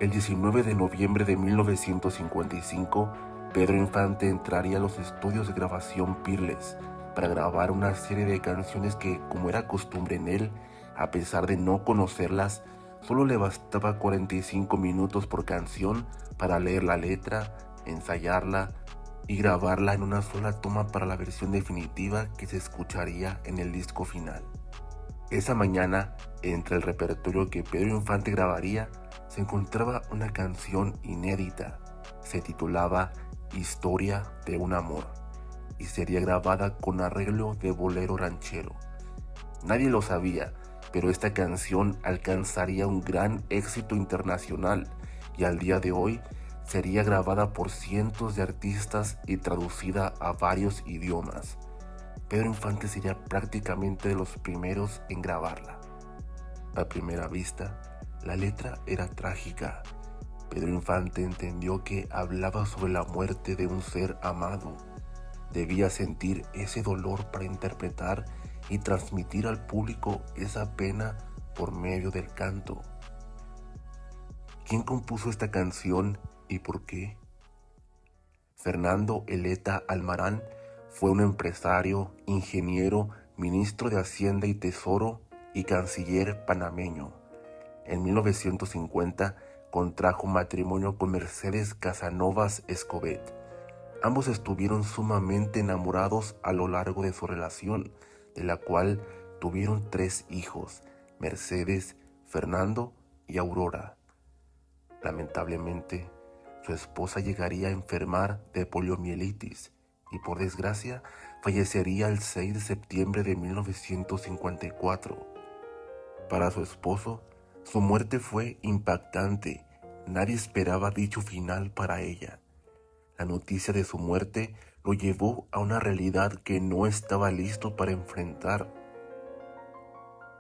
El 19 de noviembre de 1955, Pedro Infante entraría a los estudios de grabación Peerless para grabar una serie de canciones que, como era costumbre en él, a pesar de no conocerlas, solo le bastaba 45 minutos por canción para leer la letra, ensayarla y grabarla en una sola toma para la versión definitiva que se escucharía en el disco final. Esa mañana, entre el repertorio que Pedro Infante grabaría, se encontraba una canción inédita. Se titulaba Historia de un amor y sería grabada con arreglo de bolero ranchero. Nadie lo sabía, pero esta canción alcanzaría un gran éxito internacional y al día de hoy sería grabada por cientos de artistas y traducida a varios idiomas. Pedro Infante sería prácticamente de los primeros en grabarla. A primera vista, la letra era trágica. Pedro Infante entendió que hablaba sobre la muerte de un ser amado. Debía sentir ese dolor para interpretar y transmitir al público esa pena por medio del canto. ¿Quién compuso esta canción y por qué? Fernando Eleta Almarán fue un empresario, ingeniero, ministro de Hacienda y Tesoro y canciller panameño. En 1950 contrajo matrimonio con Mercedes Casanovas Escobet. Ambos estuvieron sumamente enamorados a lo largo de su relación, de la cual tuvieron 3 hijos, Mercedes, Fernando y Aurora. Lamentablemente, su esposa llegaría a enfermar de poliomielitis y por desgracia fallecería el 6 de septiembre de 1954. Para su esposo, su muerte fue impactante. Nadie esperaba dicho final para ella. La noticia de su muerte lo llevó a una realidad que no estaba listo para enfrentar.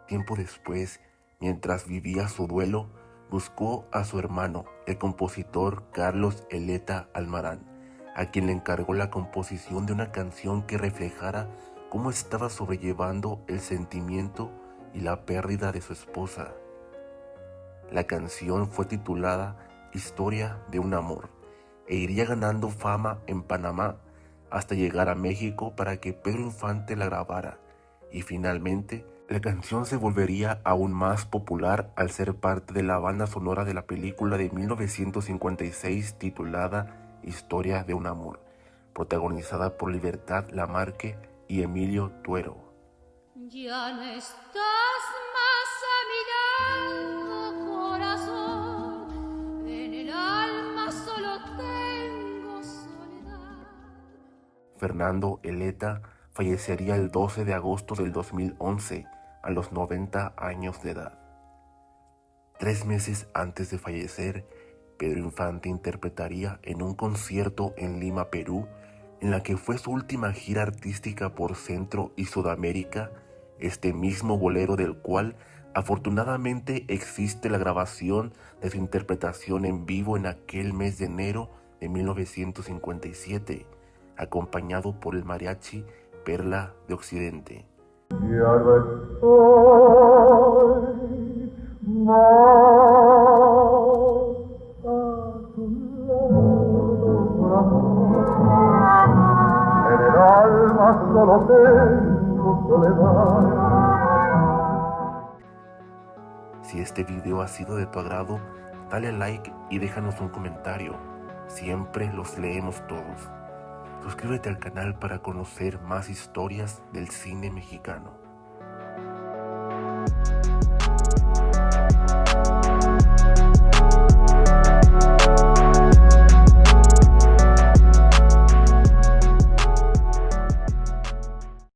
Tiempo después, mientras vivía su duelo, buscó a su hermano, el compositor Carlos Eleta Almarán, a quien le encargó la composición de una canción que reflejara cómo estaba sobrellevando el sentimiento y la pérdida de su esposa. La canción fue titulada Historia de un amor e iría ganando fama en Panamá hasta llegar a México para que Pedro Infante la grabara, y finalmente la canción se volvería aún más popular al ser parte de la banda sonora de la película de 1956 titulada Historia de un amor, protagonizada por Libertad Lamarque y Emilio Tuero. Ya no estás más a mi lado, corazón, en el alma solo tengo soledad. Fernando Eleta fallecería el 12 de agosto del 2011 a los 90 años de edad. 3 meses antes de fallecer, Pedro Infante interpretaría en un concierto en Lima, Perú, en la que fue su última gira artística por Centro y Sudamérica, este mismo bolero del cual afortunadamente existe la grabación de su interpretación en vivo en aquel mes de enero de 1957, acompañado por el mariachi Perla de Occidente. Ya no estoy más a tu lado. En el alma solo tengo soledad. Si este video ha sido de tu agrado, dale like y déjanos un comentario. Siempre los leemos todos. Suscríbete al canal para conocer más historias del cine mexicano.